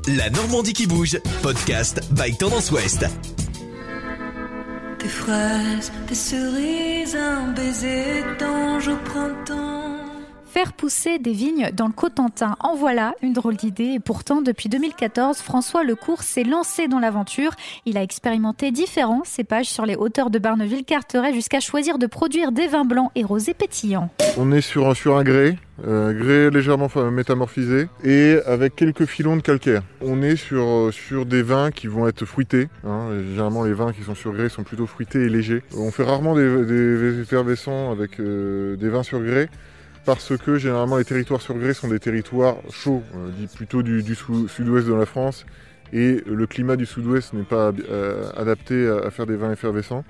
La Normandie qui bouge, podcast by Tendance Ouest. Des fraises, des cerises, un baiser d'ange au printemps. Faire pousser des vignes dans le Cotentin, en voilà une drôle d'idée. Et pourtant, depuis 2014, François Lecourt s'est lancé dans l'aventure. Il a expérimenté différents cépages sur les hauteurs de Barneville-Carteret jusqu'à choisir de produire des vins blancs et rosés pétillants. On est sur un grès légèrement métamorphisé et avec quelques filons de calcaire. On est sur des vins qui vont être fruités. Généralement, les vins qui sont sur grès sont plutôt fruités et légers. On fait rarement des effervescents avec des vins sur grès, parce que généralement les territoires sur grès sont des territoires chauds, plutôt du sud-ouest de la France, et le climat du sud-ouest n'est pas adapté à faire des vins effervescents.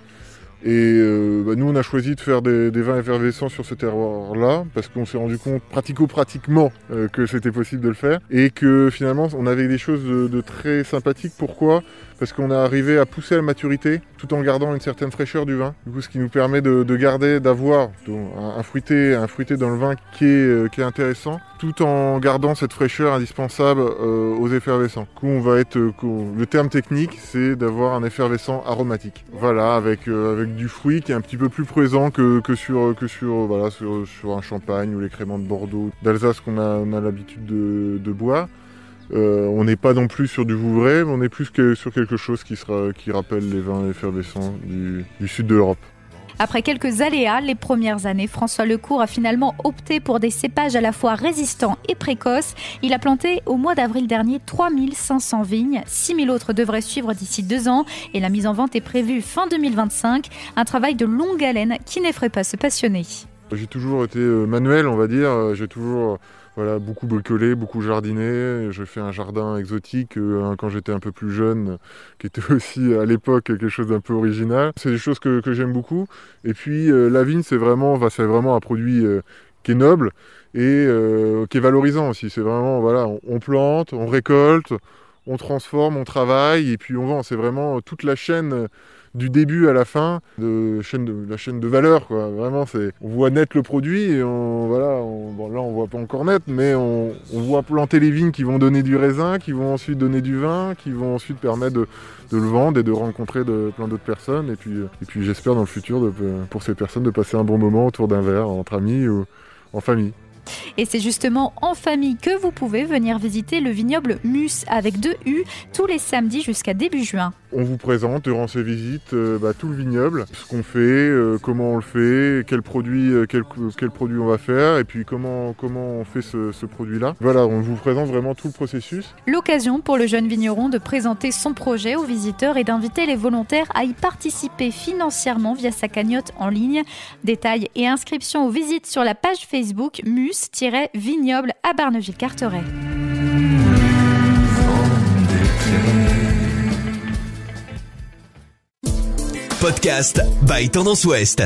Et nous on a choisi de faire des vins effervescents sur ce terroir-là, parce qu'on s'est rendu compte pratiquement que c'était possible de le faire, et que finalement on avait des choses de très sympathiques. Pourquoi ? Parce qu'on a arrivé à pousser à la maturité tout en gardant une certaine fraîcheur du vin. Du coup, ce qui nous permet d'avoir un fruité dans le vin qui est intéressant, tout en gardant cette fraîcheur indispensable aux effervescents. Du coup, le terme technique, c'est d'avoir un effervescent aromatique. Voilà, avec du fruit qui est un petit peu plus présent que sur un champagne ou les créments de Bordeaux, d'Alsace qu'on a l'habitude de boire. On n'est pas non plus sur du Vouvray, mais on est plus que sur quelque chose qui rappelle les vins effervescents du sud de l'Europe. Après quelques aléas, les premières années, François Lecourt a finalement opté pour des cépages à la fois résistants et précoces. Il a planté au mois d'avril dernier 3500 vignes, 6000 autres devraient suivre d'ici 2 ans et la mise en vente est prévue fin 2025. Un travail de longue haleine qui n'effraie pas ce passionné. J'ai toujours été manuel, on va dire. J'ai toujours beaucoup bricolé, beaucoup jardiné. J'ai fait un jardin exotique quand j'étais un peu plus jeune, qui était aussi à l'époque quelque chose d'un peu original. C'est des choses que j'aime beaucoup. Et puis la vigne, c'est vraiment un produit qui est noble et qui est valorisant aussi. C'est vraiment, on plante, on récolte, on transforme, on travaille et puis on vend. C'est vraiment toute la chaîne du début à la fin, la chaîne de valeur, quoi. Vraiment, on voit net le produit et là on voit pas encore net, mais on voit planter les vignes qui vont donner du raisin, qui vont ensuite donner du vin, qui vont ensuite permettre de le vendre et de rencontrer plein d'autres personnes. Et puis j'espère dans le futur pour ces personnes de passer un bon moment autour d'un verre entre amis ou en famille. Et c'est justement en famille que vous pouvez venir visiter le vignoble Mus avec 2 U tous les samedis jusqu'à début juin. On vous présente durant ces visites tout le vignoble, ce qu'on fait, comment on le fait, quel produit on va faire et puis comment on fait ce produit-là. Voilà, on vous présente vraiment tout le processus. L'occasion pour le jeune vigneron de présenter son projet aux visiteurs et d'inviter les volontaires à y participer financièrement via sa cagnotte en ligne. Détails et inscriptions aux visites sur la page Facebook Mus-Vignoble à Barneville-Carteret. Podcast by Tendance Ouest.